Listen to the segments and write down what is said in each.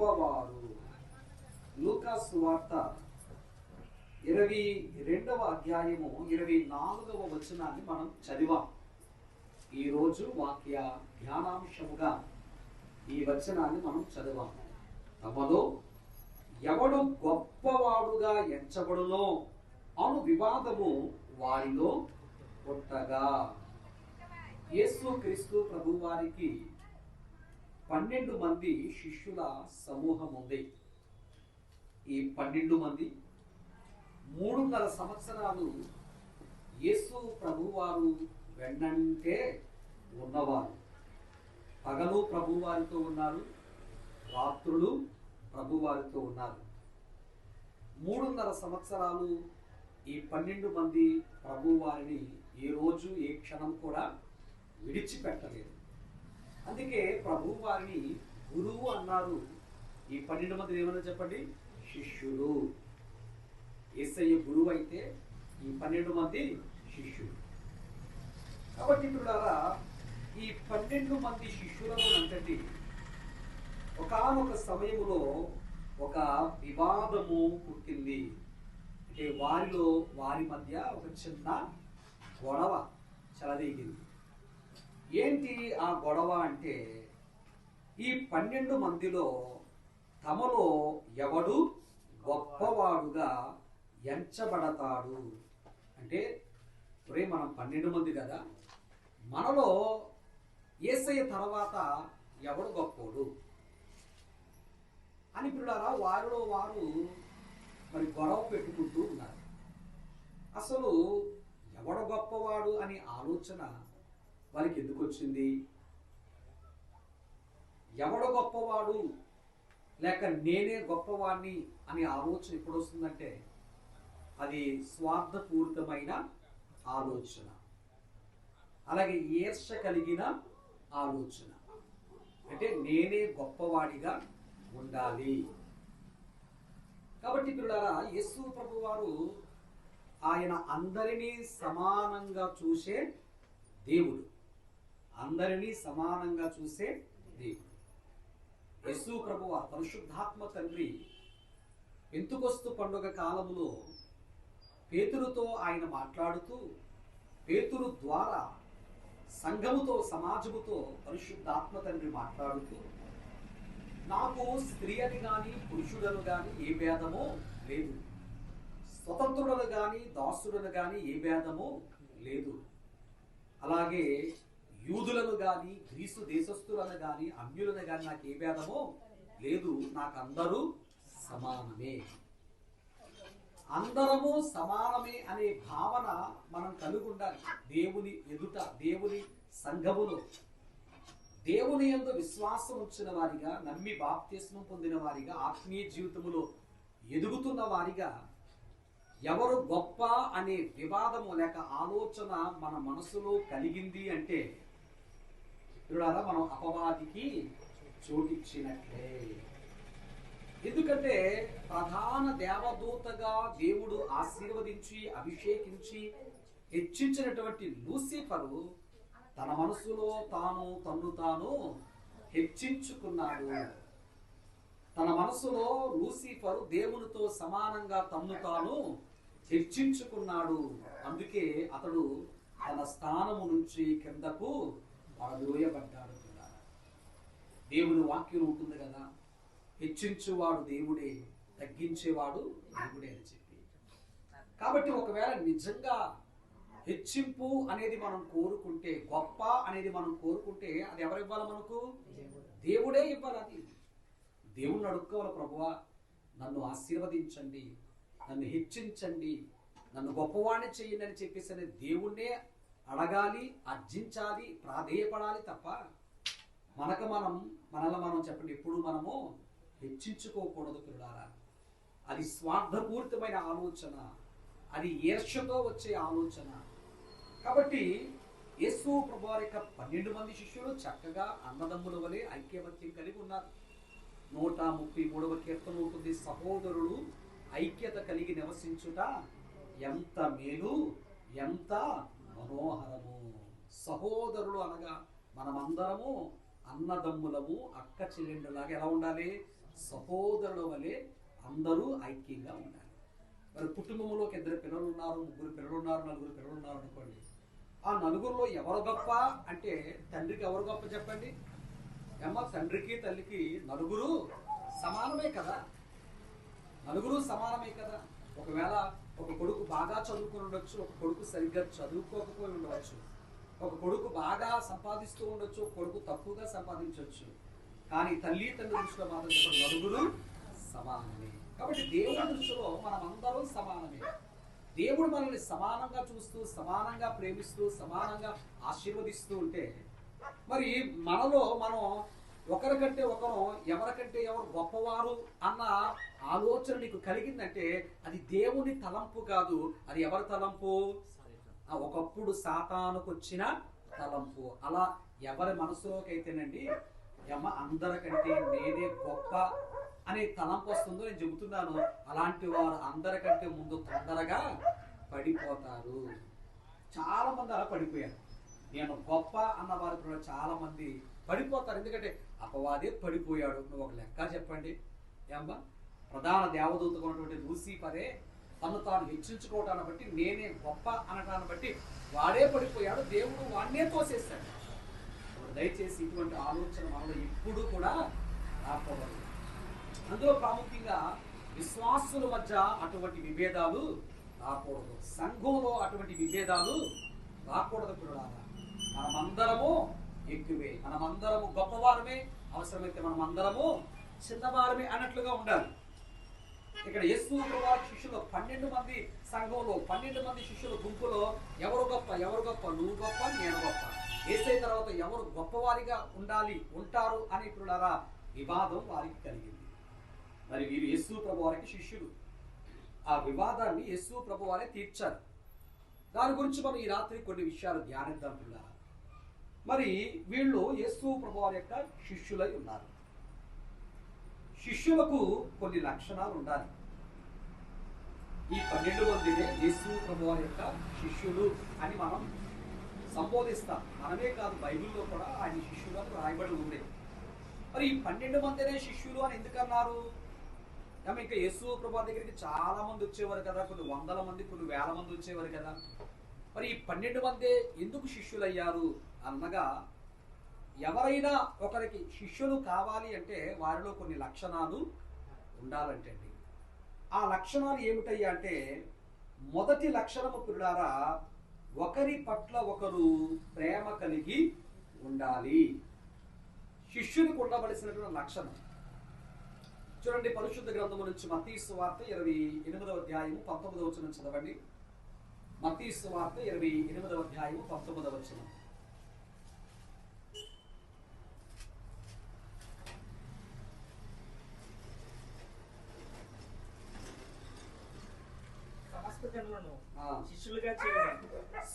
గొప్పవారు. లూకా సువార్త 22వ అధ్యాయము 24వ వచనాన్ని మనం చదివాం. ఈరోజు వాక్య ధ్యానాంశముగా ఈ వచనాన్ని మనం చదివాం. తమలో ఎవడు గొప్పవాడుగా ఎంచబడునో అను వివాదము వారిలో పుట్టగా, యేసుక్రీస్తు ప్రభు వారికి 12 మంది శిష్యుల సమూహం ఉంది. ఈ 12 మంది 3.5 సంవత్సరాలు యేసు ప్రభువారు వెన్నంటే ఉన్నవారు. పగలు ప్రభువారితో ఉన్నారు, రాత్రులు ప్రభువారితో ఉన్నారు. 3.5 సంవత్సరాలు ఈ 12 మంది ప్రభువారిని ఏ రోజు ఏ క్షణం కూడా విడిచిపెట్టలేదు. అందుకే ప్రభువారిని గురువు అన్నారు. ఈ 12 మంది ఏమన్నా చెప్పండి, శిష్యులు. యేసయ్య గురువు అయితే ఈ 12 మంది శిష్యులు. కాబట్టి చూడారా, ఈ 12 మంది శిష్యులను అంతటి ఒకానొక సమయంలో ఒక వివాదము పుట్టింది. అంటే వారి మధ్య ఒక చిన్న గొడవ చెలరేగింది. ఏంటి ఆ గొడవ అంటే, ఈ 12 మందిలో తమలో ఎవడు గొప్పవాడుగా ఎంచబడతాడు అంటే, మనం 12 మంది కదా, మనలో యేసయ్య తర్వాత ఎవడు గొప్పోడు అని పిల్లారా వారిలో వారు మరి గొడవ పెట్టుకుంటూ ఉన్నారు. అసలు ఎవడు గొప్పవాడు అనే ఆలోచన వారికి ఎందుకు వచ్చింది? ఎవడు గొప్పవాడు లేక నేనే గొప్పవాడిని అనే ఆలోచన ఎప్పుడు వస్తుందంటే, అది స్వార్థపూరితమైన ఆలోచన, అలాగే ఈర్ష కలిగిన ఆలోచన. అంటే నేనే గొప్పవాడిగా ఉండాలి. కాబట్టి పిల్లారా, యేసు ప్రభు వారు ఆయన అందరినీ సమానంగా చూసే దేవుడు. అందరినీ సమానంగా చూసే దేవుడు. యేసు ప్రభువు పరిశుద్ధాత్మ తండ్రి పెంతెకొస్తు పండుగ కాలములో పేతురుతో ఆయన మాట్లాడుతూ, పేతురు ద్వారా సంఘముతో సమాజముతో పరిశుద్ధాత్మ తండ్రి మాట్లాడుతూ, నాకు స్త్రీ అని కానీ పురుషుడను కానీ ఏ భేదమో లేదు, స్వతంత్రులను కానీ దాసులను కానీ ఏ భేదమో లేదు, అలాగే యూదులను కానీ గ్రీసు దేశస్థులను కానీ అన్యులను కానీ నాకు ఏ భేదమో లేదు, నాకు అందరూ సమానమే. అందరము సమానమే అనే భావన మనం కలిగి ఉండాలి. దేవుని ఎదుట, దేవుని సంఘములో దేవుని యందు విశ్వాసం ఉంచిన వారిగా, నమ్మి బాప్తిస్మం పొందిన వారిగా, ఆత్మీయ జీవితములో ఎదుగుతున్న వారిగా ఎవరు గొప్ప అనే వివాదము లేక ఆలోచన మన మనసులో కలిగింది అంటే మనం అపవాదికి చోటిచ్చినట్లే. ఎందుకంటే ప్రధాన దేవదూతగా దేవుడు ఆశీర్వదించి అభిషేకించి హెచ్చించినటువంటి లూసిఫరు తన మనసులో తన్ను తాను హెచ్చించుకున్నాడు. తన మనసులో లూసిఫరు దేవునితో సమానంగా తన్ను తాను హెచ్చించుకున్నాడు. అందుకే అతడు తన స్థానము నుంచి కిందకు పడదోయబడ్డాడు. దేవుని వాక్యం ఉంటుంది కదా, హెచ్చించువాడు దేవుడే, తగ్గించేవాడు దేవుడే అని చెప్పి. కాబట్టి ఒకవేళ నిజంగా హెచ్చింపు అనేది మనం కోరుకుంటే, గొప్ప అనేది మనం కోరుకుంటే, అది ఎవరు ఇవ్వాలి? మనకు దేవుడే ఇవ్వాలి. అది దేవుణ్ణి అడుక్కోవాలి, ప్రభువా నన్ను ఆశీర్వదించండి, నన్ను హెచ్చించండి, నన్ను గొప్పవాడిని చెయ్యండి అని చెప్పేసి దేవుణ్ణే అడగాలి, అర్జించాలి, ప్రాధేయపడాలి తప్ప మనల్ని మనం చెప్పండి ఎప్పుడు మనము హెచ్చించుకోకూడదు పిల్లారా. అది స్వార్థపూరితమైన ఆలోచన, అది ఈర్ష్యతో వచ్చే ఆలోచన. కాబట్టి యేసు ప్రభువారి యొక్క 12 మంది శిష్యులు చక్కగా అన్నదమ్ముల వలె ఐక్యమత్యం కలిగి ఉన్నారు. 133వ కీర్తన ఉంటుంది, సహోదరులు ఐక్యత కలిగి నివసించుట ఎంత మేలు, ఎంత మనోహరము. సహోదరులు అనగా మనమందరము అన్నదమ్ములము, అక్క చెల్లెండులాగా ఎలా ఉండాలి? సహోదరుల వలె అందరూ ఐక్యంగా ఉండాలి. మరి కుటుంబంలో ఒక 2 పిల్లలు ఉన్నారు, 3 పిల్లలు ఉన్నారు, 4 పిల్లలు ఉన్నారు అనుకోండి. ఆ నలుగురిలో ఎవరు గొప్ప అంటే తండ్రికి ఎవరు గొప్ప చెప్పండి? తండ్రికి తల్లికి నలుగురు సమానమే కదా. నలుగురు సమానమే కదా. ఒకవేళ ఒక కొడుకు బాగా చదువుకుని ఉండొచ్చు, ఒక కొడుకు సరిగ్గా చదువుకోకపోయి ఉండవచ్చు, ఒక కొడుకు బాగా సంపాదిస్తూ ఉండొచ్చు, ఒక కొడుకు తక్కువగా సంపాదించవచ్చు. కానీ తల్లి తండ్రి దృష్టిలో మాత్రం చెప్పండి, నలుగురు సమానమే. కాబట్టి దేవుడి దృష్టిలో మనం అందరం సమానమే. దేవుడు మనల్ని సమానంగా చూస్తూ, సమానంగా ప్రేమిస్తూ, సమానంగా ఆశీర్వదిస్తూ ఉంటే మరి మనలో మనం ఒకరికంటే ఒకరు, ఎవరికంటే ఎవరు గొప్పవారు అన్న ఆలోచన నీకు కలిగిందంటే అది దేవుని తలంపు కాదు. అది ఎవరి తలంపు? ఒకప్పుడు సాతానుకు వచ్చిన తలంపు. అలా ఎవరి మనసులోకి అయితేనండి అందరికంటే నేనే గొప్ప అనే తలంపు వస్తుందో నేను చెబుతున్నాను, అలాంటి వారు అందరికంటే ముందు తొందరగా పడిపోతారు. చాలా మంది అలా పడిపోయారు. నేను గొప్ప అన్న వారి కూడా చాలా మంది పడిపోతారు. ఎందుకంటే అపవాదే పడిపోయాడు. నువ్వు ఒక లెక్క చెప్పండి. ప్రధాన దేవదూతగా ఉన్నటువంటి లూసిఫరే తను తాను హెచ్చించుకోవటాన్ని బట్టి, నేనే గొప్ప అనటాన్ని బట్టి వాడే పడిపోయాడు. దేవుడు వాడినే తోసేస్తాడు. దయచేసి ఇటువంటి ఆలోచన మనలో ఎప్పుడు కూడా రాకూడదు. అందులో ప్రాముఖ్యంగా విశ్వాసుల మధ్య అటువంటి విభేదాలు రాకూడదు. సంఘంలో అటువంటి విభేదాలు రాకూడదు. పిల్లలారా, మనమందరము ఎక్కువే, మనమందరము గొప్పవారమే, అవసరమైతే మనమందరము చిన్నవారమే అన్నట్లుగా ఉండాలి. ఇక్కడ యేసు ప్రభువు శిష్యులు 12 మంది సంఘంలో, 12 మంది శిష్యుల గుంపులో ఎవరు గొప్ప, ఎవరు గొప్ప? నువ్వు గొప్ప, నేను గొప్ప. యేసే తర్వాత ఎవరు గొప్పవారిగా ఉంటారు అని పిల్లలారా వివాదం వారికి కలిగింది. మరి వీరు యేసు ప్రభు వారికి శిష్యులు. ఆ వివాదాన్ని యేసు ప్రభు వారే తీర్చారు. దాని గురించి మనం ఈ రాత్రి కొన్ని విషయాలు ధ్యానిద్దాం పిల్లలారా. మరి వీళ్ళు యేసు ప్రభు వారి యొక్క శిష్యులై ఉన్నారు. శిష్యులకు కొన్ని లక్షణాలు ఉండాలి. ఈ 12 మందినే యేసు ప్రభు వారి యొక్క శిష్యులు అని మనం సంబోధిస్తాం. మనమే కాదు, బైబిల్లో కూడా ఆయన శిష్యులను రాయబడి ఉంది. మరి ఈ 12 మందినే శిష్యులు అని ఎందుకన్నారు? ఇంకా యేసు ప్రభు దగ్గరికి చాలా మంది వచ్చేవారు కదా, కొన్ని వందల మంది, కొన్ని వేల మంది వచ్చేవారు కదా. మరి ఈ 12 మందే ఎందుకు శిష్యులయ్యారు అన్నగా, ఎవరైనా ఒకరికి శిష్యులు కావాలి అంటే వారిలో కొన్ని లక్షణాలు ఉండాలంటే అండి. ఆ లక్షణాలు ఏమిటయ్యా అంటే, మొదటి లక్షణము పిల్లారా, ఒకరి పట్ల ఒకరు ప్రేమ కలిగి ఉండాలి. శిష్యునికి ఉండవలసినటువంటి లక్షణం చూడండి. పరిశుద్ధ గ్రంథము నుంచి మత్తయి సువార్త 28వ అధ్యాయము 19వ వచనం చదవండి. మత్తయి సువార్త 28వ అధ్యాయము 19వ వచనం.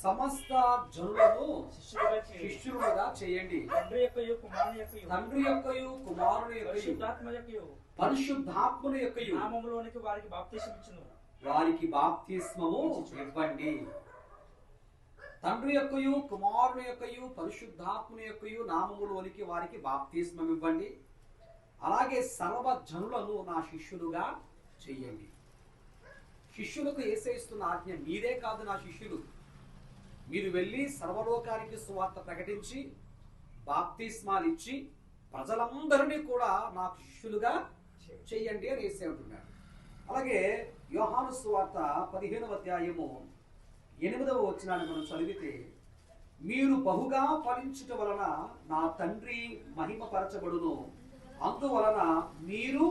సమస్త జనులను శిష్యులుగా చేయండి. తండ్రి యొక్కయు కుమారుని యొక్కయు పరిశుద్ధాత్మను యొక్కయు నామములోనికి వారికి బాప్తిస్మము ఇవ్వండి. తండ్రి యొక్కయు కుమారుని యొక్కయు పరిశుద్ధాత్మను యొక్కయు నామములోనికి వారికి బాప్తిస్మం ఇవ్వండి. అలాగే సర్వ జనులను నా శిష్యులుగా చెయ్యండి. శిష్యులకు యేసే ఇస్తున్న ఆజ్ఞ, మీరే కాదు నా శిష్యులు, మీరు వెళ్ళి సర్వలోకానికి సువార్త ప్రకటించి బాప్తిస్మాలు ఇచ్చి ప్రజలందరినీ కూడా నా శిష్యులుగా చెయ్యండి అని యేసే అంటున్నాడు. అలాగే యోహాను సువార్త 15వ అధ్యాయము 8వ వచనాన్ని మనం చదివితే, మీరు బహుగా ఫలించుట వలన నా తండ్రి మహిమపరచబడును, అందువలన మీరు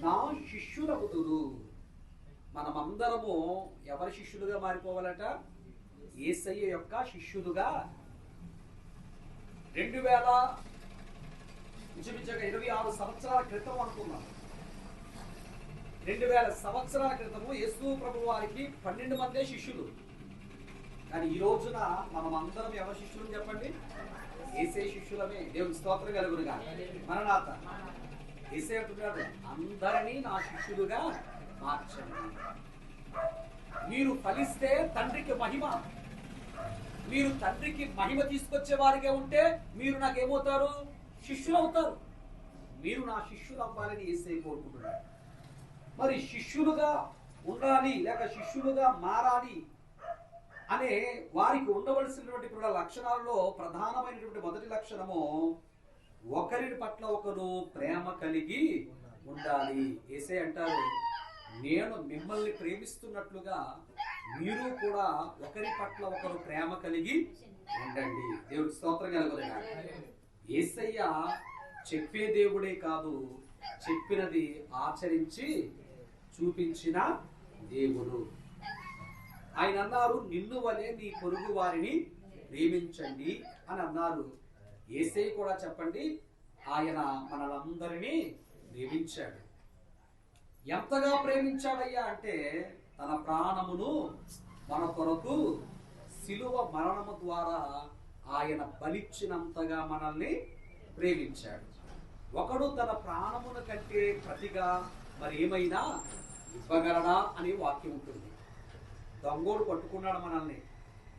నా శిష్యులగుదురు. మనమందరము ఎవరి శిష్యులుగా మారిపోవాలట? యేసయ్య యొక్క శిష్యులుగా. 26 సంవత్సరాల క్రితం అనుకున్నాం. 2000 సంవత్సరాల క్రితము యేసు ప్రభు వారికి 12 మందే శిష్యులు. కానీ ఈ రోజున మనమందరం ఎవరి శిష్యులు చెప్పండి? యేసే శిష్యులమే. దేవుని స్తోత్రం కలుగునుగా. మరణాత యేసే అంటున్నాడు, అందరినీ నా శిష్యులుగా మార్చండి. మీరు ఫలిస్తే తండ్రికి మహిమ, మీరు తండ్రికి మహిమ తీసుకొచ్చే వారిగా ఉంటే మీరు నాకేమవుతారు? శిష్యులు అవుతారు. మీరు నా శిష్యులు అవ్వాలని యేసయ్య కోరుకుంటున్నాడు. మరి శిష్యులుగా ఉండాలి లేక శిష్యులుగా మారాలి అనే వారికి ఉండవలసినటువంటి కూడా లక్షణాలలో ప్రధానమైనటువంటి మొదటి లక్షణము ఒకరి పట్ల ఒకరు ప్రేమ కలిగి ఉండాలి. యేసయ్య అంటారు, నేను మిమ్మల్ని ప్రేమిస్తున్నట్లుగా మీరు కూడా ఒకరి పట్ల ఒకరు ప్రేమ కలిగి ఉండండి. దేవుడికి స్తోత్రం కలుగునుగాక. యేసయ్య చెప్పే దేవుడే కాదు, చెప్పినది ఆచరించి చూపించిన దేవుడు. ఆయన అన్నారు, నిన్ను వలె నీ పొరుగు వారిని ప్రేమించండి అని అన్నారు. యేసయ్య కూడా చెప్పండి, ఆయన మనలందరినీ ప్రేమించాడు. ఎంతగా ప్రేమించాడయ్యా అంటే తన ప్రాణమును మన కొరకు శిలువ మరణము ద్వారా ఆయన బలిచ్చినంతగా మనల్ని ప్రేమించాడు. ఒకడు తన ప్రాణమును కంటే ప్రతిగా మరి ఏమైనా ఇవ్వగలడా అనే వాక్యం ఉంటుంది. దొంగోడు పట్టుకున్నాడు మనల్ని,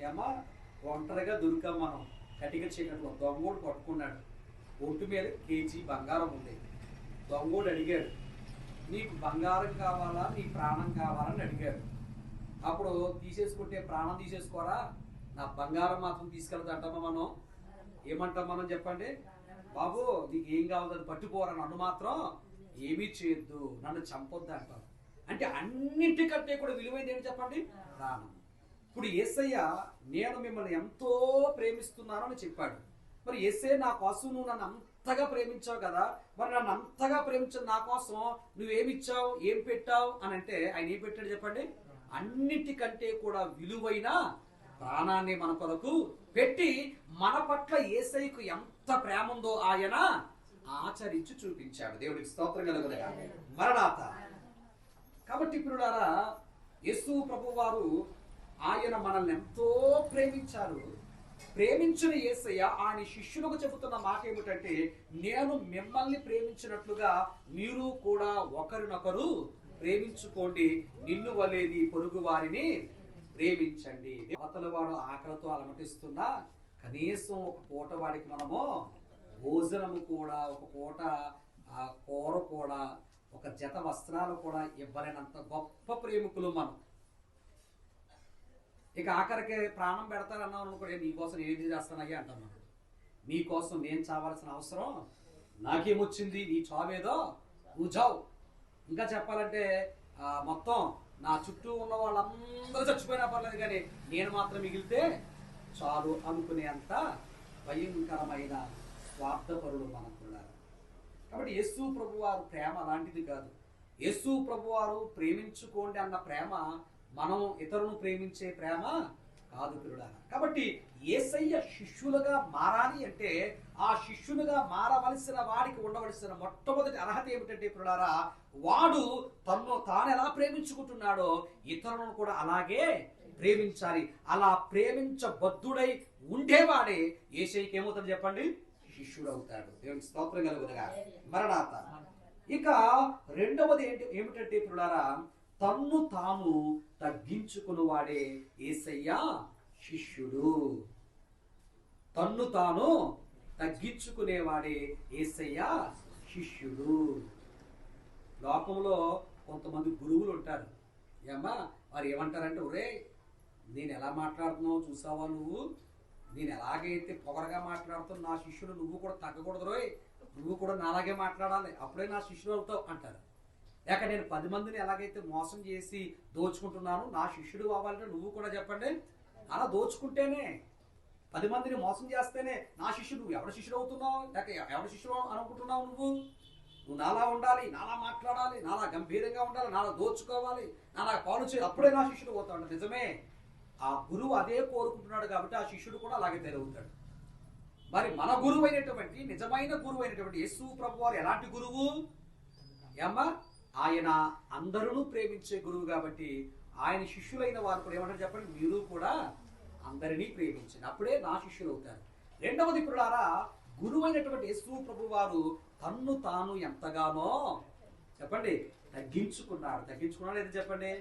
ఏమా ఒంటరిగా దొరికాం మనం కటిక చీకట్లో. దొంగోడు పట్టుకున్నాడు, ఒంటి మీద కేజీ బంగారం ఉంది. దొంగోడు అడిగాడు, నీకు బంగారం కావాలా నీ ప్రాణం కావాలని అడిగాడు. అప్పుడు తీసేసుకుంటే ప్రాణం తీసేసుకోరా, నా బంగారం మాత్రం తీసుకెళ్తాంటామా మనం? ఏమంటాం మనం చెప్పండి? బాబు నీకు ఏం కావాలి పట్టుకోరా, నన్ను మాత్రం ఏమీ చేయొద్దు, నన్ను చంపొద్దు అంటాం. అంటే అన్నింటికంటే కూడా విలువైంది ఏమి చెప్పండి? ప్రాణం. ఇప్పుడు యేసయ్య నేను మిమ్మల్ని ఎంతో ప్రేమిస్తున్నాను అని చెప్పాడు. మరి యేసయ్య నా కోసం నువ్వు నన్ను అంతగా ప్రేమించావు కదా, మరి నన్ను అంతగా ప్రేమించిన నా కోసం నువ్వేమిచ్చావు, ఏం పెట్టావు అని అంటే ఆయన ఏం పెట్టాడు చెప్పండి? అన్నిటికంటే కూడా విలువైన ప్రాణాన్ని మన కొరకు పెట్టి మన పట్ల యేసయ్యకు ఎంత ప్రేమ ఉందో ఆయన ఆచరించి చూపించాడు. దేవుడికి స్తోత్రం కలుగునుగాక. మరణాత. కాబట్టి ప్రియులారా, యేసు ప్రభువారు ఆయన మనల్ని ఎంతో ప్రేమించారు. ప్రేమించిన యేసయ్య ఆయన శిష్యులకు చెబుతున్న మాట ఏమిటంటే, నేను మిమ్మల్ని ప్రేమించినట్లుగా మీరు కూడా ఒకరినొకరు ప్రేమించుకోండి, నిన్ను వలేది పొరుగు వారిని ప్రేమించండి. అవతల వాడు ఆకలితో అలమటిస్తున్నా కనీసం ఒక పూట వాడికి మనము భోజనము కూడా, ఒక పూట కూర కూడా, ఒక జత వస్త్రాలు కూడా ఇవ్వలేనంత గొప్ప ప్రేమికులు మనం. ఇక ఆఖరికి ప్రాణం పెడతారన్నాం అనుకోండి, నీకోసం ఏది చేస్తానయ్యా అంటాం. మనం నీకోసం నేను చావాల్సిన అవసరం నాకేమొచ్చింది, నీ చావేదో నువ్వు చావు. ఇంకా చెప్పాలంటే మొత్తం నా చుట్టూ ఉన్న వాళ్ళందరూ చచ్చిపోయినా పర్లేదు కానీ నేను మాత్రం మిగిలితే చాలు అనుకునేంత భయంకరమైన స్వార్థపరులు మనకున్నారు. కాబట్టి యేసు ప్రభువారు ప్రేమ అలాంటిది కాదు. యేసు ప్రభువారు ప్రేమించుకోండి అన్న ప్రేమ మనం ఇతరులను ప్రేమించే ప్రేమ కాదు పిల్లారా. కాబట్టి యేసయ్య శిష్యులుగా మారాలి అంటే ఆ శిష్యులుగా మారవలసిన వాడికి ఉండవలసిన మొట్టమొదటి అర్హత ఏమిటంటే పిల్లారా, వాడు తాను ఎలా ప్రేమించుకుంటున్నాడో ఇతరులను కూడా అలాగే ప్రేమించాలి. అలా ప్రేమించబద్ధుడై ఉండేవాడే యేసయ్యకి ఏమవుతాడు చెప్పండి? శిష్యుడు అవుతాడు. దేవునికి స్తోత్రం కలుగునుగాక. మరణాత. ఇక రెండవది ఏమిటంటే పిల్లారా, తన్ను తాను తగ్గించుకుని వాడే యేసయ్య శిష్యుడు. తన్ను తాను తగ్గించుకునేవాడే యేసయ్య శిష్యుడు. లోకంలో కొంతమంది గురువులు ఉంటారు. ఏమ్మా వారు ఏమంటారంటే, ఒరే నేను ఎలా మాట్లాడుతున్నావు చూసావా నువ్వు, నేను ఎలాగైతే పొగరగా మాట్లాడుతావు, నా శిష్యుడు నువ్వు కూడా తగ్గకూడదు రోయ్, నువ్వు కూడా నాలాగే మాట్లాడాలి, అప్పుడే నా శిష్యుడు అవుతావు అంటారు. లేక నేను 10 మందిని ఎలాగైతే మోసం చేసి దోచుకుంటున్నాను, నా శిష్యుడు అవ్వాలంటే నువ్వు కూడా చెప్పండి అలా దోచుకుంటేనే, 10 మందిని మోసం చేస్తేనే నా శిష్యుడు. నువ్వు ఎవరి శిష్యుడు అవుతున్నావు, లేక ఎవరి శిష్యుడు అనుకుంటున్నావు? నువ్వు నాలా ఉండాలి, నాలా మాట్లాడాలి, నాలా గంభీరంగా ఉండాలి, నాలా దోచుకోవాలి, నాలా పాలు చేయాలి, అప్పుడే నా శిష్యుడు అవుతాడు. నిజమే, ఆ గురువు అదే కోరుకుంటున్నాడు కాబట్టి ఆ శిష్యుడు కూడా అలాగే తయారవుతాడు. మరి మన గురువు అయినటువంటి నిజమైన గురువు అయినటువంటి యేసు ప్రభు వారు ఎలాంటి గురువు? ఏమ్మా ఆయన అందరూ ప్రేమించే గురువు కాబట్టి ఆయన శిష్యులైన వారు కూడా ఏమంటారు చెప్పండి? మీరు కూడా అందరినీ ప్రేమించండి, అప్పుడే నా శిష్యులు అవుతారు. రెండవది పిల్లారా, గురువు అయినటువంటి యేసు ప్రభు వారు తన్ను తాను ఎంతగానో చెప్పండి తగ్గించుకున్నాడు. తగ్గించుకున్నాడు ఏది చెప్పండి?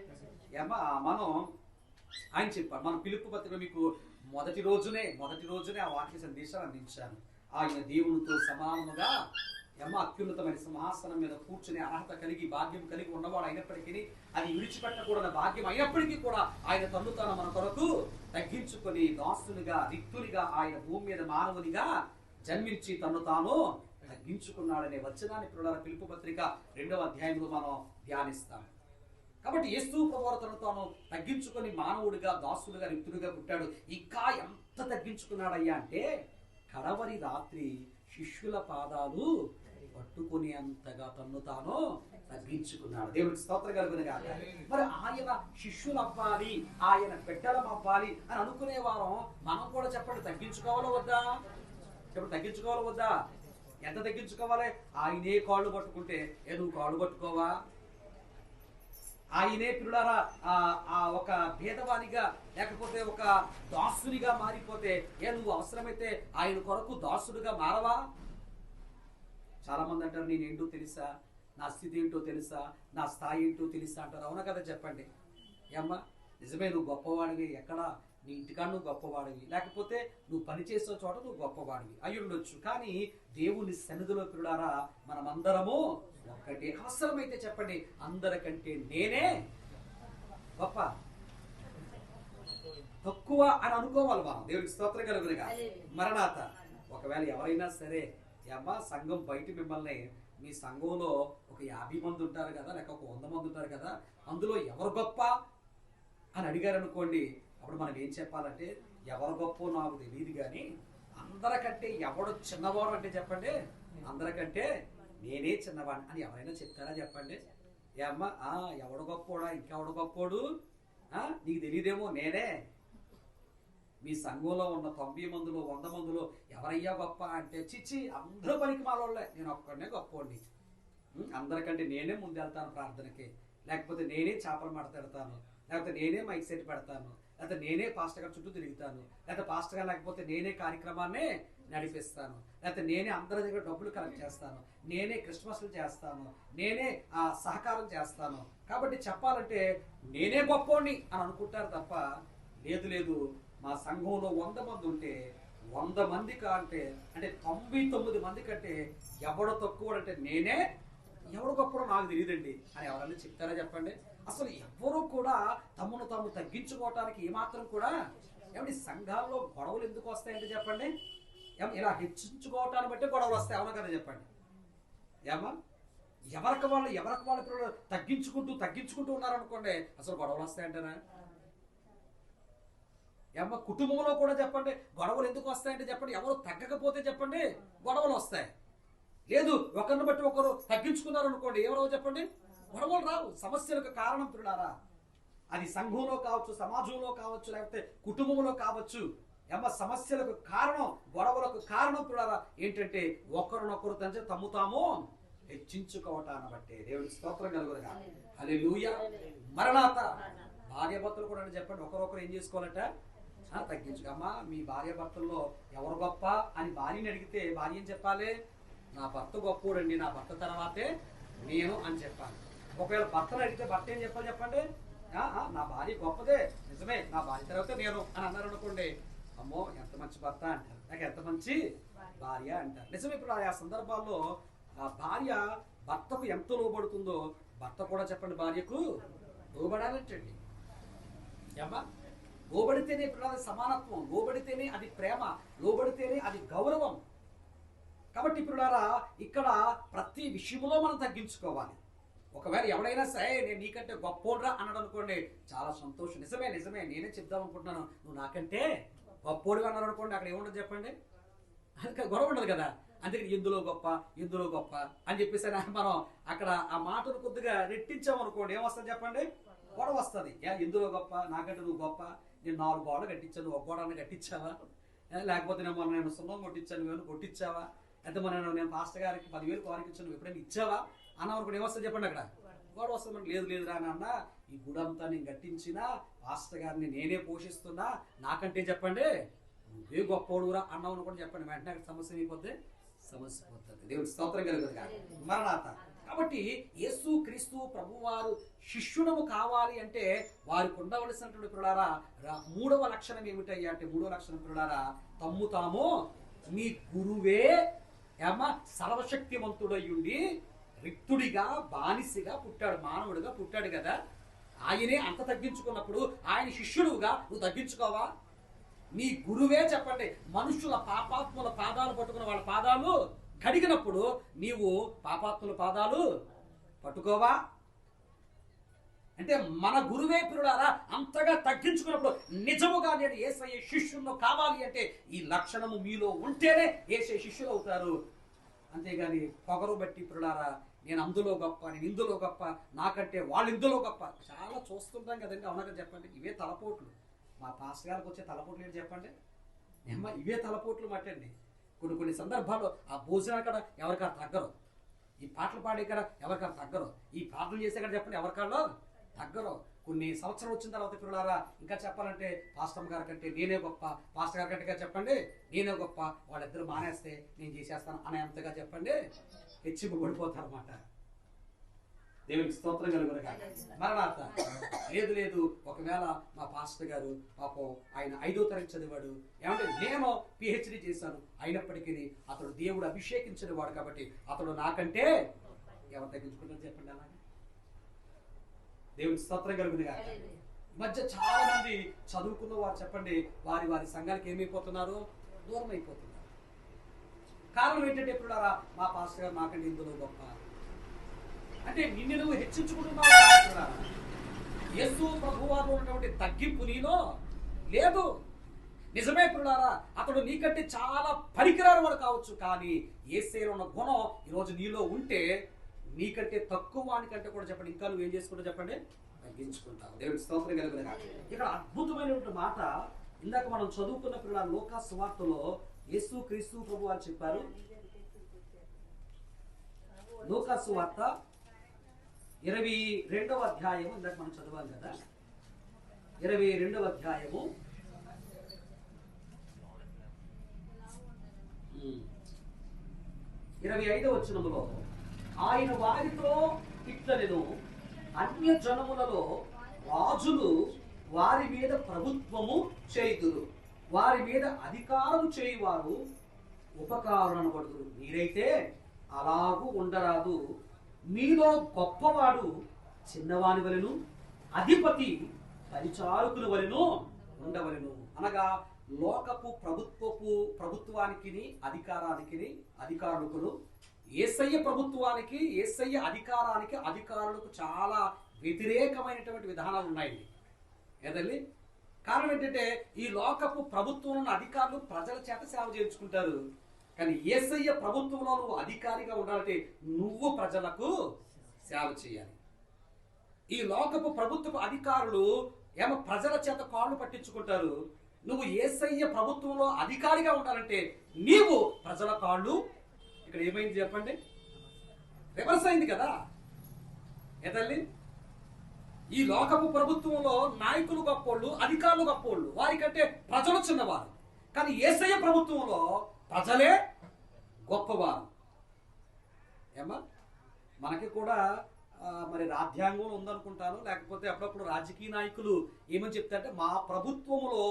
ఏమ్మా మనం ఆయన చెప్పారు, మన పిలుపు పత్రిక మీకు మొదటి రోజునే ఆ వాక్య సందేశాన్ని అందించాను. ఆయన దేవునితో సమానముగా అత్యున్నతమైన సింహాసనం మీద కూర్చుని అర్హత కలిగి భాగ్యం కలిగి ఉన్నవాడు అయినప్పటికీ అది విడిచిపెట్టకూడని భాగ్యం అయినప్పటికీ కూడా ఆయన తన్ను తాను మన కొరకు తగ్గించుకొని దాసునిగా రిక్తునిగా ఆయన భూమి మీద మానవునిగా జన్మించి తన్ను తాను తగ్గించుకున్నాడనే వచనాన్ని పిల్లల పిలుపు పత్రిక 2వ అధ్యాయంలో మనం ధ్యానిస్తాం. కాబట్టి యేసు ప్రభువు తను తాను తగ్గించుకొని మానవుడిగా దాసుడుగా రిక్తుడిగా పుట్టాడు. ఇంకా ఎంత తగ్గించుకున్నాడయ్యా అంటే కడవరి రాత్రి శిష్యుల పాదాలు పట్టుకుని అంతగా తన్ను తాను తగ్గించుకున్నాడు. దేవుడికి స్తోత్రం కలుగును గాక. మరి ఆయన శిష్యులు అవ్వాలి, ఆయన బిడ్డలం అవ్వాలి అని అనుకునే వారం మనం కూడా చెప్పండి, తగ్గించుకోవాలో వద్దా? చెప్పండి, తగ్గించుకోవాలో వద్దా? ఎంత తగ్గించుకోవాలి? ఆయనే కాళ్ళు పట్టుకుంటే నువ్వు కాళ్ళు పట్టుకోవా? ఆయనే పిల్లారా ఒక భేదవానిగా లేకపోతే ఒక దాసునిగా మారిపోతే నువ్వు అవసరమైతే ఆయన కొరకు దాసుడుగా మారవా? చాలా మంది అంటారు, నేనేంటో తెలుసా, నా స్థితి ఏంటో తెలుసా, నా స్థాయి ఏంటో తెలుసా అంటారు. అవునా కదా చెప్పండి. ఏమ్మా నిజమే, నువ్వు గొప్పవాడివి. ఎక్కడ? నీ ఇంటికాడ నువ్వు గొప్పవాడివి, లేకపోతే నువ్వు పనిచేసే చోట నువ్వు గొప్పవాడివి అయి ఉండొచ్చు. కానీ దేవుని సన్నిధిలో పిల్లారా మనమందరము ఒక్కటే. అవసరమైతే చెప్పండి, అందరికంటే నేనే గొప్ప, తక్కువ అని అనుకోవాలి మనం. దేవుడికి స్తోత్రం కలుగునుగా. మరణాత ఒకవేళ ఎవరైనా సరే సంఘం బయట మిమ్మల్ని, మీ సంఘంలో ఒక 50 మంది ఉంటారు కదా, లేక ఒక 100 మంది ఉంటారు కదా, అందులో ఎవరు గొప్ప అని అడిగారు అనుకోండి, అప్పుడు మనం ఏం చెప్పాలంటే ఎవరు గొప్ప నాకు తెలియదు కానీ అందరికంటే ఎవడు చిన్నవాడు అంటే చెప్పండి, అందరికంటే నేనే చిన్నవాడిని అని ఎవరైనా చెప్తారా చెప్పండి? ఎవడు గొప్పోడా, ఇంకెవడు గొప్పోడు, నీకు తెలియదేమో, నేనే. మీ సంఘంలో ఉన్న 90 మందిలో 100 మందిలో ఎవరయ్యా గొప్ప అంటే చిచ్చి అందరూ పనికి మాలోళ్ళే, నేను ఒక్కడనే గొప్పోడిని, అందరికంటే నేనే ముందెళ్తాను ప్రార్థనకి, లేకపోతే నేనే చేపలు మడతెడతాను, లేకపోతే నేనే మైక్ సెట్ పెడతాను, లేకపోతే నేనే పాస్టర్ గారి చుట్టూ తిరుగుతాను, లేకపోతే పాస్టర్ గారు లేకపోతే నేనే కార్యక్రమాన్ని నడిపిస్తాను, లేకపోతే నేనే అందరి దగ్గర డబ్బులు కలెక్ట్ చేస్తాను, నేనే క్రిస్మస్లు చేస్తాను, నేనే సహకారం చేస్తాను. కాబట్టి చెప్పాలంటే నేనే గొప్పోడిని అని అనుకుంటారు తప్ప, లేదు మా సంఘంలో 100 మంది ఉంటే 100 మంది కంటే అంటే 99 మంది కంటే ఎవడో తక్కువ అంటే నేనే, ఎవడు గొప్పడో నాకు తెలియదండి అని ఎవరన్నా చెప్తారా చెప్పండి? అసలు ఎవరు కూడా తమను తాము తగ్గించుకోవటానికి ఏమాత్రం కూడా సంఘాల్లో గొడవలు ఎందుకు వస్తాయంటే చెప్పండి, ఇలా హెచ్చించుకోవటాన్ని బట్టి గొడవలు వస్తాయి. అవునా కదా చెప్పండి? ఎవరికి వాళ్ళు తగ్గించుకుంటూ ఉన్నారనుకోండి, అసలు గొడవలు వస్తాయంటారా? కుటుంబంలో కూడా చెప్పండి గొడవలు ఎందుకు వస్తాయంటే చెప్పండి, ఎవరు తగ్గకపోతే చెప్పండి గొడవలు వస్తాయి. లేదు ఒకరిని బట్టి ఒకరు తగ్గించుకున్నారు అనుకోండి, ఎవరో చెప్పండి గొడవలు రావు. సమస్యలకు కారణం పిల్లారా, అది సంఘంలో కావచ్చు, సమాజంలో కావచ్చు, లేకపోతే కుటుంబంలో కావచ్చు. సమస్యలకు కారణం, గొడవలకు కారణం పిల్లారా ఏంటంటే ఒకరినొకరు తండ్రి తమ్ము తాము హెచ్చించుకోవటాన్ని బట్టే. దేవుడికి స్తోత్రం కలుగునుగా. హల్లెలూయా. మరణాత భార్యాభర్తలు కూడా చెప్పండి, ఒకరొకరు ఏం చేసుకోవాలట, తగ్గించుకమ్మా. మీ భార్యాభర్తల్లో ఎవరు గొప్ప అని భార్యని అడిగితే భార్య ఏం చెప్పాలి? నా భర్త గొప్పోడండి, నా భర్త తర్వాతే నేను అని చెప్పాలి. ఒకవేళ భర్తను అడిగితే భర్త ఏం చెప్పాలి చెప్పండి? నా భార్య గొప్పదే, నిజమే, నా భార్య తర్వాతే నేను అని అన్నారు అనుకోండి, అమ్మో ఎంత మంచి భర్త అంటారు, నాకు ఎంత మంచి భార్య అంటారు. నిజమే. ఇప్పుడు ఆ సందర్భాల్లో ఆ భార్య భర్తకు ఎంత లోబడుతుందో భర్త కూడా చెప్పండి భార్యకు లోబడాలంటండి. లోబడితేనే ఇప్పుడు సమానత్వం, లోబడితేనే అది ప్రేమ, లోబడితేనే అది గౌరవం. కాబట్టి ఇప్పుడు ఇక్కడ ప్రతి విషయంలో మనం తగ్గించుకోవాలి. ఒకవేళ ఎవడైనా సరే నేను నీకంటే గొప్పోడ్రా అన్నాడు అనుకోండి, చాలా సంతోషం. నిజమే నేనే చెప్దాం అనుకుంటున్నాను, నువ్వు నాకంటే గొప్పోడిగా అన్నారు అనుకోండి, అక్కడ ఏముండదు చెప్పండి, గొడవ ఉండదు కదా. అందుకని ఎందులో గొప్ప అని చెప్పేసి మనం అక్కడ ఆ మాటను కొద్దిగా రెట్టించామనుకోండి, ఏమొస్తుంది చెప్పండి, గొడవ వస్తుంది. ఎందులో గొప్ప, నాకంటే నువ్వు గొప్ప, నేను 4 గోడలు కట్టించాను, నువ్వు 1 గోడని కట్టించావా, లేకపోతే నేను సున్నం కొట్టించాను, నువ్వేమో కొట్టించావా, అయితే నేను పాస్టర్ గారికి 10,000 కారికి ఇచ్చాను, నువ్వు ఎప్పుడైనా ఇచ్చావా అన్న అనుకోండి, ఏమొస్తుంది చెప్పండి, అక్కడ గొడవ వస్తుంది. లేదు నాన్న, ఈ గుడంతా నేను కట్టించినా పాస్టర్ గారిని నేనే పోషిస్తున్నా, నాకంటే చెప్పండి నువ్వే గొప్పోడురా అన్నావు అనుకోండి చెప్పండి, వెంటనే సమస్య పోతుంది. దేవుడి స్తోత్రం కలుగునుగా. మరణాత. కాబట్టి యేసు క్రీస్తు ప్రభువారు శిష్యుడము కావాలి అంటే వారికి ఉండవలసినటువంటి పిల్లారా 3వ లక్షణం ఏమిటయ్యా అంటే, 3వ లక్షణం పిల్లారా తమ్ము తాము మీ గురువే ఏమ్మా సర్వశక్తిమంతుడయ్యుండి రిక్తుడిగా బానిసగా పుట్టాడు, మానవుడిగా పుట్టాడు కదా. ఆయనే అంత తగ్గించుకున్నప్పుడు ఆయన శిష్యుడుగా నువ్వు తగ్గించుకోవా? నీ గురువే చెప్పండి మనుషుల పాపాత్ముల పాదాలు పట్టుకున్న వాళ్ళ పాదాలు కడిగినప్పుడు నీవు పాపాత్ముల పాదాలు పట్టుకోవా? అంటే మన గురువే పిల్లారా అంతగా తగ్గించుకున్నప్పుడు నిజముగా నేను యేసయ్య శిష్యులను కావాలి అంటే ఈ లక్షణము మీలో ఉంటేనే యేసయ్య శిష్యులు అవుతారు. అంతేగాని పొగరు బట్టి పిల్లారా నేను అందులో గొప్ప, నేను ఇందులో గొప్ప, నాకంటే వాళ్ళు ఇందులో గొప్ప చాలా చూస్తుంటాం కదండి. అవునగా చెప్పండి. ఇవే తలపోట్లు. మా పాస్టర్ గారికి వచ్చే తలపోట్లు ఏంటి చెప్పండి. ఇవే తలపోట్లు మట్టండి. కొన్ని సందర్భాల్లో ఆ భోజనాలు కూడా ఎవరికారు తగ్గరు, ఈ పాటలు పాడే కదా ఎవరికారు తగ్గరు, ఈ ప్రార్థన చేసే కదా చెప్పండి ఎవరికాళ్ళు తగ్గరు. కొన్ని సంవత్సరాలు వచ్చిన తర్వాత పిల్లారా ఇంకా చెప్పాలంటే పాస్టర్ గారి కంటే నేనే గొప్ప, పాస్టర్ గారి కంటే చెప్పండి నేనే గొప్ప, వాళ్ళిద్దరు మానేస్తే నేను చేసేస్తాను అనే అంతగా చెప్పండి హెచ్చింపు పడిపోతారు అన్నమాట. దేవునికి స్తోత్రం కలుగునుగా. మరణాత లేదు. ఒకవేళ మా పాస్టర్ గారు పాపం ఆయన 5వ తరగతి చదివాడు, ఏమంటే నేను పిహెచ్డి చేశాను, అయినప్పటికీ అతడు దేవుడు అభిషేకించిన వాడు కాబట్టి అతడు నాకంటే ఎవరు తగ్గించుకుంటారు చెప్పండి. అలాగే దేవునికి స్తోత్రం కలుగునుగా. మధ్య చాలా మంది చదువుకున్న వారు చెప్పండి వారి సంఘానికి ఏమైపోతున్నారు, దూరం అయిపోతున్నారు. కారణం ఏంటంటే పిల్లారా మా పాస్టర్ గారు నాకంటే ఇందులో గొప్ప అంటే నిన్ను నువ్వు హెచ్చించుకుంటున్నావు. యేసు ప్రభువారు ఉన్నటువంటి తగ్గింపు నీలో లేదు. నిజమే పిల్లారా అతడు నీకంటే చాలా పరికరాల వరకు కావచ్చు, కానీ యేసయ్యలో ఉన్న గుణం ఈరోజు నీలో ఉంటే నీకంటే తక్కువ వానికంటే కూడా చెప్పండి ఇంకా నువ్వు ఏం చేసుకుంటావు చెప్పండి, తగ్గించుకుంటావు. దేవుడి స్తోత్రం కలుగునుగా. ఇక్కడ అద్భుతమైనటువంటి మాట ఇందాక మనం చదువుకున్న పిల్లల లూకా సువార్తలో యేసు క్రీస్తు ప్రభు వారు చెప్పారు. లూకా సువార్త 22వ అధ్యాయము ఇందాక మనం చదవాలి కదా, 22వ అధ్యాయము 25వ వచనములో ఆయన వారితో ఇట్లనెను, అన్య జనములలో రాజులు వారి మీద ప్రభుత్వము చేయుదురు, వారి మీద అధికారం చేయువారు ఉపకారణపడుదురు. మీరైతే అలాగూ ఉండరాదు. మీలో గొప్పవాడు చిన్నవాని వలెను, అధిపతి పరిచారకుల వలెను ఉండవలెను. అనగా లోకపు ప్రభుత్వానికి అధికారానికి అధికారులకు, యేసయ్య ప్రభుత్వానికి యేసయ్య అధికారానికి అధికారులకు చాలా వ్యతిరేకమైనటువంటి విధానాలు ఉన్నాయి ఏదండి. కారణం ఏంటంటే ఈ లోకపు ప్రభుత్వంలో అధికారులు ప్రజల చేత సేవ చేయించుకుంటారు, కానీ యేసయ్య ప్రభుత్వంలో నువ్వు అధికారిగా ఉండాలంటే నువ్వు ప్రజలకు సేవ చేయాలి. ఈ లోకపు ప్రభుత్వపు అధికారులు ఏమో ప్రజల చేత కాళ్ళు పట్టించుకుంటారు, నువ్వు యేసయ్య ప్రభుత్వంలో అధికారిగా ఉండాలంటే నీవు ప్రజల కాళ్ళు. ఇక్కడ ఏమైంది చెప్పండి, రివర్స్ అయింది కదా ఏతల్లి. ఈ లోకపు ప్రభుత్వంలో నాయకులు గొప్పోళ్ళు, అధికారులు గొప్పోళ్ళు, వారికంటే ప్రజలు చిన్నవారు. కానీ యేసయ్య ప్రభుత్వంలో ప్రజలే గొప్పవారు. ఏమా మనకి కూడా మరి రాజ్యాంగంలో ఉందనుకుంటాను, లేకపోతే అప్పుడప్పుడు రాజకీయ నాయకులు ఏమని చెప్తారంటే మా ప్రభుత్వంలో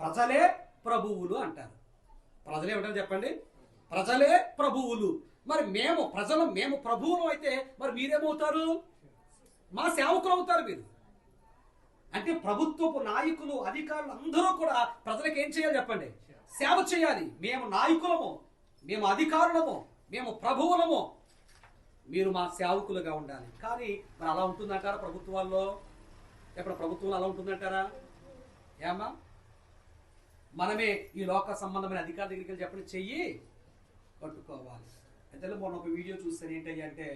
ప్రజలే ప్రభువులు అంటారు. ప్రజలే ఉంటారు చెప్పండి, ప్రజలే ప్రభువులు. మరి మేము ప్రభువులు అయితే మరి మీరేమవుతారు, మా సేవకులు అవుతారు మీరు. అంటే ప్రభుత్వపు నాయకులు అధికారులు అందరూ కూడా ప్రజలకు ఏం చేయాలి చెప్పండి, సేవ చేయాలి. మేము నాయకులము, మేము అధికారులము, మేము ప్రభువులము, మీరు మా సేవకులుగా ఉండాలి. కానీ మరి అలా ఉంటుందంటారా ప్రభుత్వాల్లో? ఎప్పుడు ప్రభుత్వంలో అలా ఉంటుందంటారా? ఏమా మనమే ఈ లోక సంబంధమైన అధికారుల దగ్గరికి చెప్పండి చెయ్యి పట్టుకోవాలి. అయితే మొన్న ఒక వీడియో చూస్తాను ఏంటి అంటే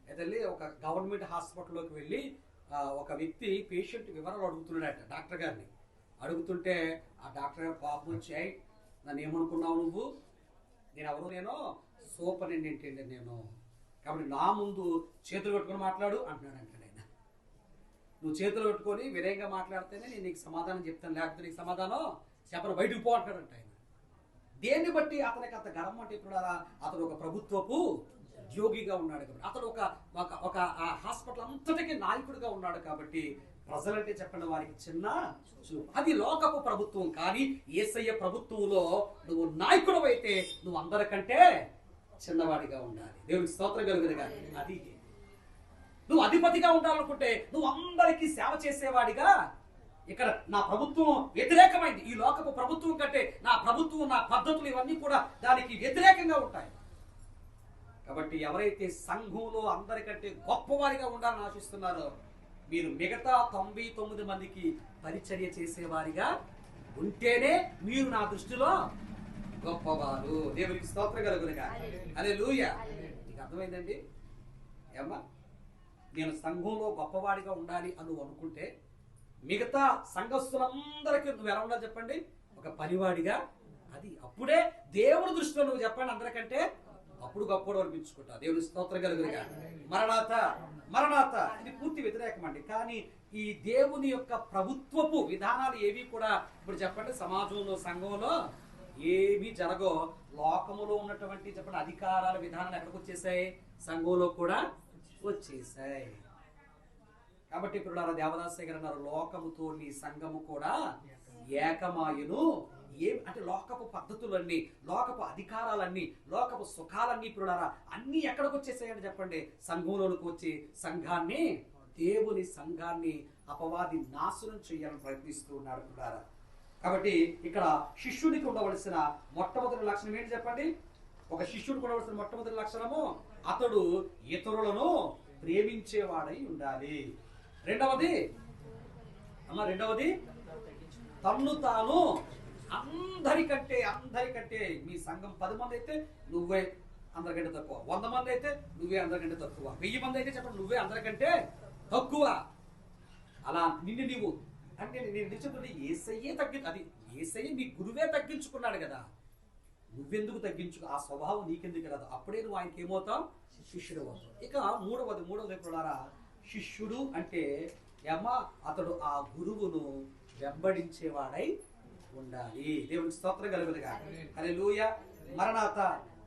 అయితే ఒక గవర్నమెంట్ హాస్పిటల్లోకి వెళ్ళి ఒక వ్యక్తి పేషెంట్ వివరాలు అడుగుతున్నాడట డాక్టర్ గారిని. అడుగుతుంటే ఆ డాక్టర్ గారు పాపం వచ్చాయి, నన్ను ఏమనుకున్నావు నువ్వు, నేను సూపరింటెండెంట్ అండి నేను, కాబట్టి నా ముందు చేతులు పెట్టుకొని మాట్లాడు అంటున్నాడు. అంటాడు ఆయన, నువ్వు చేతులు పెట్టుకొని వినయంగా మాట్లాడితేనే నేను నీకు సమాధానం చెప్తాను, లేకపోతే నీకు సమాధానం చెప్పను, బయటకు పో అంటాడంట ఆయన. దేన్ని బట్టి అతనికి అంత గర్వం అంటే ఇప్పుడు అతను ఒక ప్రభుత్వపు ఉద్యోగిగా ఉన్నాడు కాబట్టి, అతడు ఒక హాస్పిటల్ అంతటికి నాయకుడిగా ఉన్నాడు కాబట్టి ప్రజలంటే చెప్పండి వారికి చిన్న చూపు. అది లోకపు ప్రభుత్వం. కానీ యేసయ్య ప్రభుత్వంలో నువ్వు నాయకుడు అయితే నువ్వు అందరికంటే చిన్నవాడిగా ఉండాలి. దేవునికి స్తోత్రం కలుగును గాక. అది నువ్వు అధిపతిగా ఉండాలనుకుంటే నువ్వు అందరికీ సేవ చేసేవాడిగా, ఇక్కడ నా ప్రభుత్వం వ్యతిరేకమైంది, ఈ లోకపు ప్రభుత్వం కంటే నా ప్రభుత్వం, నా పద్ధతులు ఇవన్నీ కూడా దానికి వ్యతిరేకంగా ఉంటాయి. కాబట్టి ఎవరైతే సంఘంలో అందరికంటే గొప్పవారిగా ఉండాలని ఆశిస్తున్నారో మీరు మిగతా 99 మందికి పరిచర్య చేసేవారిగా ఉంటేనే మీరు నా దృష్టిలో గొప్పవారు. దేవునికి స్తోత్రం కలుగును గాక. హల్లెలూయా. నీకు అర్థమైందండి? ఏమ్మా, నేను సంఘంలో గొప్పవాడిగా ఉండాలి అని నువ్వు అనుకుంటే మిగతా సంఘస్థులందరికీ నువ్వు ఎలా ఉండాలి చెప్పండి? ఒక పనివాడిగా. అది అప్పుడే దేవుని దృష్టిలో నువ్వు చెప్పండి అందరికంటే అప్పుడు గొప్పడు అనిపించుకుంటా. దేవుని స్తోత్రం కలుగును గాక. మరణాత మరణాత ఇది పూర్తి వ్యతిరేకం అండి. కానీ ఈ దేవుని యొక్క ప్రభుత్వపు విధానాలు ఏవి కూడా ఇప్పుడు చెప్పండి సమాజంలో, సంఘంలో ఏవి జరగో. లోకములో ఉన్నటువంటి చెప్పండి అధికారాల విధానాలు ఎక్కడికి వచ్చేసాయి? సంఘంలో కూడా వచ్చేసాయి. కాబట్టి ఇప్పుడు దేవదాసయ్య గారు అన్నారు, లోకముతో నీ సంఘము కూడా ఏకమాయును. అంటే లోకపు పద్ధతులన్నీ, లోకపు అధికారాలన్నీ, లోకపు సుఖాలన్నీ ఇప్పుడు అన్నీ ఎక్కడికి వచ్చేసాయని చెప్పండి? సంఘంలోనికి వచ్చి సంఘాన్ని, దేవుని సంఘాన్ని అపవాది నాశనం చేయాలని ప్రయత్నిస్తూ ఉన్నాడు ఇప్పుడు. కాబట్టి ఇక్కడ శిష్యునికి ఉండవలసిన మొట్టమొదటి లక్షణం ఏంటి చెప్పండి? ఒక శిష్యుడికి ఉండవలసిన మొట్టమొదటి లక్షణము అతడు ఇతరులను ప్రేమించేవాడై ఉండాలి. రెండవది తన్ను తాను అందరికంటే మీ సంఘం 10 మంది అయితే నువ్వే అందరికంటే తక్కువ, 100 మంది అయితే నువ్వే అందరికంటే తక్కువ, 1000 మంది అయితే చెప్పండి నువ్వే అందరికంటే తక్కువ. అలా నిన్ను నీవు అంటే నేను నిలిచిపోతే యేసయ్యే అది యేసయ్య నీ గురువే తగ్గించుకున్నాడు కదా, నువ్వెందుకు తగ్గించుకో? ఆ స్వభావం నీకెందుకు కదా? అప్పుడే నువ్వు ఆయనకి ఏమవుతావు? శిష్యుడు అవుతావు. ఇక మూడవది ఎప్పుడారా? శిష్యుడు అంటే అతడు ఆ గురువును వెంబడించేవాడై ఉండాలి. దేవునికి స్తోత్రం కలుగును గాక. హల్లెలూయా. మరణాత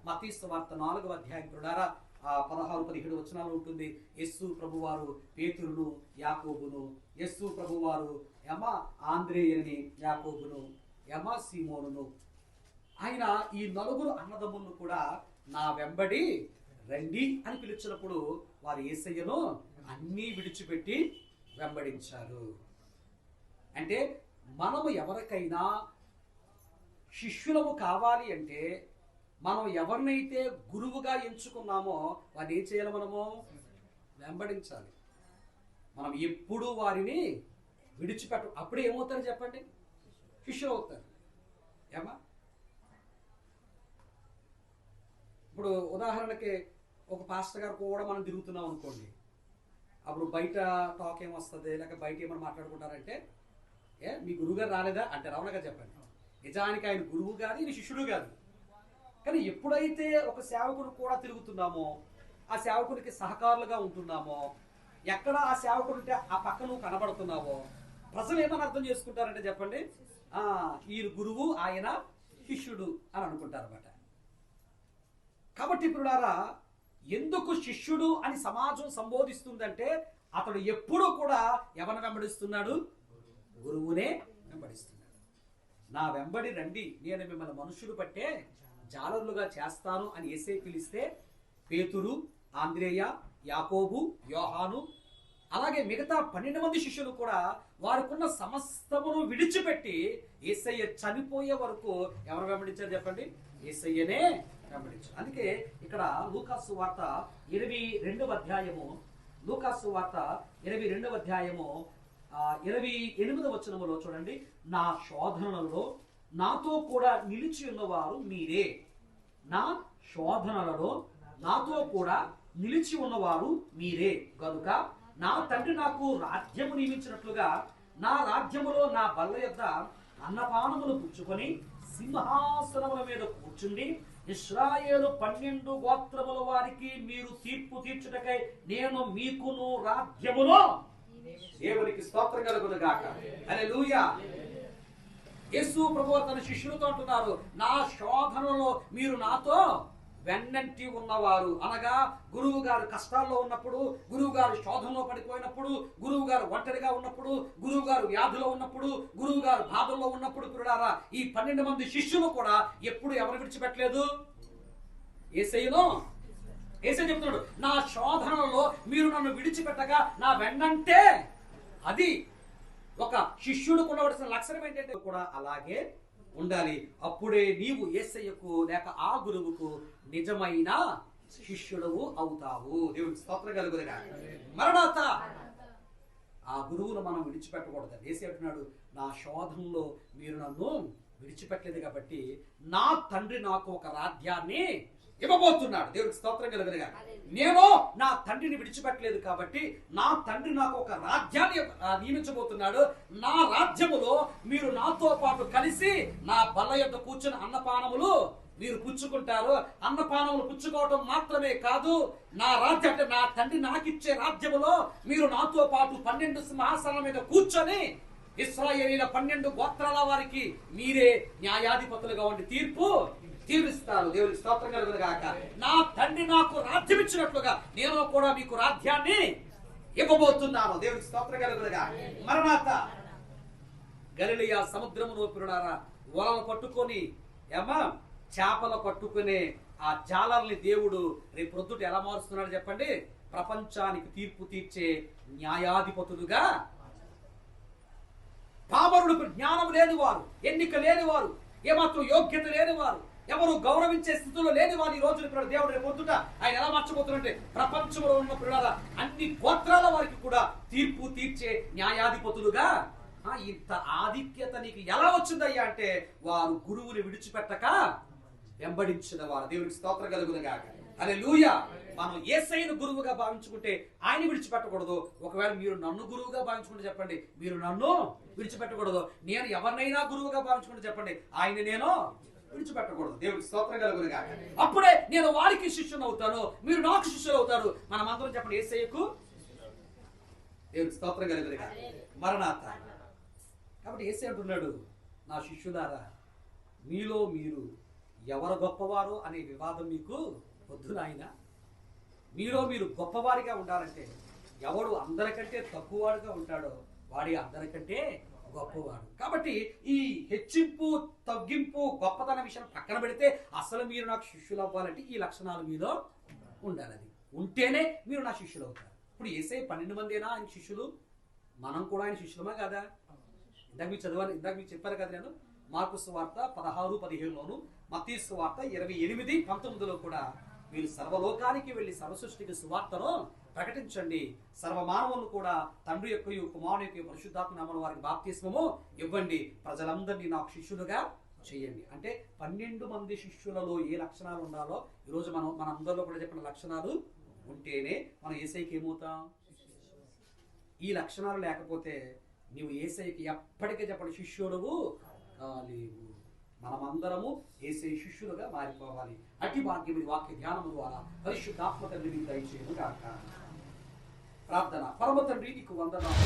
మత్తయి సువార్త 4వ అధ్యాయం 16-17 వచనాలు ఉంటుంది. యేసు ప్రభువారు పేతురును, యాకోబును, యేసు ప్రభువారు ఆంద్రేయుని, యాకోబును, సీమోనును, ఆయన ఈ 4 అన్నదమ్ములను కూడా నా వెంబడి రండి అని పిలిచినప్పుడు వారు యేసయ్యను అన్నీ విడిచిపెట్టి వెంబడించారు. అంటే మనము ఎవరికైనా శిష్యులము కావాలి అంటే మనం ఎవరినైతే గురువుగా ఎంచుకున్నామో వారిని ఏం చేయాలి? మనము వెంబడించాలి. మనం ఎప్పుడు వారిని విడిచిపెట్ట. అప్పుడు ఏమవుతారు చెప్పండి? శిష్యులు అవుతారు. ఇప్పుడు ఉదాహరణకి ఒక పాస్టర్ గారు కూడా మనం తిరుగుతున్నాం అనుకోండి, అప్పుడు బయట టాక్ ఏమొస్తుంది, లేక బయట ఏమైనా మాట్లాడుకుంటారంటే మీ గురువు గారు రాలేదా అంటే రావనగా చెప్పండి. నిజానికి ఆయన గురువు కాదు, ఈయన శిష్యుడు కాదు. కానీ ఎప్పుడైతే ఒక సేవకుడు కూడా తిరుగుతున్నామో, ఆ సేవకుడికి సహకారులుగా ఉంటున్నామో, ఎక్కడ ఆ సేవకుడు ఉంటే ఆ పక్క నువ్వు కనబడుతున్నావో, ప్రజలు ఏమని అర్థం చేసుకుంటారంటే చెప్పండి, ఈయన గురువు, ఆయన శిష్యుడు అని అనుకుంటారు అన్నమాట. కాబట్టి ఇప్పుడు ఎందుకు శిష్యుడు అని సమాజం సంబోధిస్తుందంటే అతడు ఎప్పుడూ కూడా ఎవరిని వెంబడిస్తున్నాడు? గురువునే వెంబడిస్తున్నాడు. నా వెంబడి రండి, నేను మిమ్మల్ని మనుషులు పట్టే జాలరులుగా చేస్తాను అని యేసయ్య పిలిస్తే పేతురు, ఆంద్రేయ, యాకోబు, యోహాను అలాగే మిగతా 12 మంది శిష్యులు కూడా వారికున్న సమస్తమును విడిచిపెట్టి యేసయ్య చనిపోయే వరకు ఎవరు వెంబడించారు చెప్పండి? యేసయ్యనే వెంబడించారు. అందుకే ఇక్కడ లూకాసు వార్త 22వ అధ్యాయము 28వ వచనములో చూడండి, నా శోధనలలో నాతో కూడా నిలిచి ఉన్నవారు మీరే. నా శోధనలలో నాతో కూడా నిలిచి ఉన్నవారు మీరే గనుక నా తండ్రి నాకు రాజ్యము నియమించినట్లుగా నా రాజ్యములో నా బల్ల యొద్ద అన్నపానములు పుచ్చుకొని సింహాసనముల మీద కూర్చుండి ఇశ్రాయేలు 12 గోత్రముల వారికి మీరు తీర్పు తీర్చుటకై నేను మీకును రాజ్యములో. దేవునికి స్తోత్రం కలుగును గాక. హల్లెలూయా. యేసు ప్రభువు తన శిష్యులతో అంటున్నారు, నా శోధనలో మీరు నాతో వెన్నంటి ఉన్నవారు. అనగా గురువు గారు కష్టాల్లో ఉన్నప్పుడు, గురువు గారు శోధనలో పడిపోయినప్పుడు, గురువు గారు ఒంటరిగా ఉన్నప్పుడు, గురువు గారు వ్యాధిలో ఉన్నప్పుడు, గురువు గారు బాధల్లో ఉన్నప్పుడు పిల్లలారా ఈ 12 మంది శిష్యులు కూడా ఎప్పుడు ఎవరు విడిచిపెట్టలేదు? యేసయ్యను యేసయ్య చెప్తున్నాడు, నా శోధనలో మీరు నన్ను విడిచిపెట్టగా నా వెన్నంటే. అది ఒక శిష్యుడికి ఉండవలసిన లక్షణం ఏంటంటే కూడా అలాగే ఉండాలి. అప్పుడే నీవు యేసయ్యకు లేక ఆ గురువుకు నిజమైన శిష్యుడవు అవుతావు. దేవునికి స్తోత్రం కలుగునుగాక. మరణాత ఆ గురువును మనం విడిచిపెట్టకూడదు. యేసయ్య అంటున్నాడు, నా శోధనలో మీరు నన్ను విడిచిపెట్టలేదు కాబట్టి నా తండ్రి నాకు ఒక రాజ్యాన్ని ఇవ్వబోతున్నాడు. దేవుడికి స్తోత్రం కలుగునుగాక. నేను నా తండ్రిని విడిచిపెట్టలేదు కాబట్టి నా తండ్రి నాకు ఒక రాజ్యాన్ని నియమించబోతున్నాడు. నా రాజ్యములో మీరు నాతో పాటు కలిసి నా బల్ల యొద్ద కూర్చుని అన్నపానములు మీరు పుచ్చుకుంటారు. అన్నపానములు పుచ్చుకోవటం మాత్రమే కాదు, నా రాజ్యం అంటే నా తండ్రి నాకిచ్చే రాజ్యములో మీరు నాతో పాటు 12 సింహాసనాల మీద కూర్చొని ఇశ్రాయేలీయుల 12 గోత్రాల వారికి మీరే న్యాయాధిపతులుగా ఉండి తీర్పు తీరుస్తారు. దేవునికి స్తోత్రం కలుగునుగాక. నా తండ్రి నాకు రాజ్యం ఇచ్చినట్లుగా నేను కూడా మీకు రాజ్యాన్ని ఇవ్వబోతున్నాను. దేవునికి స్తోత్రం కలుగునుగాక. మరణాత గలిలయ సముద్రమును పిరుడారా వలలు పట్టుకొని చేపలు పట్టుకునే ఆ జాలర్ని దేవుడు రేపు ప్రొద్దుట ఎలా మారుస్తున్నాడు చెప్పండి? ప్రపంచానికి తీర్పు తీర్చే న్యాయాధిపతులుగా. పామరులకు జ్ఞానం లేనివారు, ఎన్నిక లేనివారు, ఏమాత్రం యోగ్యత లేనివారు, ఎవరు గౌరవించే స్థితిలో లేని వారు ఈ రోజు దేవుడు రేపు పొద్దుట ఆయన ఎలా మార్చబోతున్నారంటే ప్రపంచంలో ఉన్న పిల్లల అన్ని గోత్రాల వారికి కూడా తీర్పు తీర్చే న్యాయాధిపతులుగా. ఇంత ఆధిక్యత నీకు ఎలా వచ్చిందయ్యా అంటే వారు గురువుని విడిచిపెట్టక వెంబడించిన వారు. దేవునికి స్తోత్రం కలుగునుగాక. హల్లెలూయా. మనం యేసయ్యను గురువుగా భావించుకుంటే ఆయన విడిచిపెట్టకూడదు. ఒకవేళ మీరు నన్ను గురువుగా భావించుకుంటే చెప్పండి, మీరు నన్ను విడిచిపెట్టకూడదు. నేను ఎవరినైనా గురువుగా భావించుకుంటే చెప్పండి, ఆయన నేను విడిచిపెట్టకూడదు. దేవునికి స్తోత్రం కలుగునుగాక. అప్పుడే నేను వారికి శిష్యుని అవుతాను, మీరు నాకు శిష్యులు అవుతారు. మనం అందరం చెప్పండి, యేసయ్యకు. దేవునికి స్తోత్రం కలుగునుగాక. మరణాత. కాబట్టి యేసయ్య అంటున్నాడు, నా శిష్యులారా, మీలో మీరు ఎవరు గొప్పవారు అనే వివాదం మీకు వద్దు నాయన. మీలో మీరు గొప్పవారిగా ఉండాలంటే ఎవడు అందరికంటే తక్కువవాడుగా ఉంటాడో వాడి అందరికంటే గొప్పవాడు. కాబట్టి ఈ హెచ్చింపు, తగ్గింపు, గొప్పతన విషయం పక్కన పెడితే అసలు మీరు నాకు శిష్యులు అవ్వాలంటే ఈ లక్షణాలు మీలో ఉండాలి. అది ఉంటేనే మీరు నా శిష్యులు అవుతారు. ఇప్పుడు యేసయ్య 12 మందేనా ఆయన శిష్యులు? మనం కూడా ఆయన శిష్యులమా కదా? ఇందాక మీకు చెప్పారు కదా నేను, మార్కు సువార్త 16-17లోను, మత్తయి సువార్త 28-19లో కూడా మీరు సర్వలోకానికి వెళ్ళి సర్వసృష్టికి సువార్తను ప్రకటించండి, సర్వమానవులను కూడా తండ్రి యొక్క కుమారుని యొక్క పరిశుద్ధాత్మ నామమున వారికి బాప్తిస్మము ఇవ్వండి, ప్రజలందరినీ నాకు శిష్యులుగా చేయండి. అంటే 12 మంది శిష్యులలో ఏ లక్షణాలు ఉండాలో ఈరోజు మన అందరిలో కూడా చెప్పిన లక్షణాలు ఉంటేనే మనం యేసయ్యకి ఏమవుతాం. ఈ లక్షణాలు లేకపోతే నీవు యేసయ్యకి ఎప్పటికీ చెప్పండి శిష్యుడువు కాలేవు. మనమందరము యేసయ్య శిష్యులుగా మారిపోవాలి. అట్టి భాగ్యం వాక్య ధ్యానము ద్వారా పరిశుద్ధాత్మ తండ్రి దయచేయును గాక. ప్రార్థన. పరమ తండ్రి నీకు వందనాలు.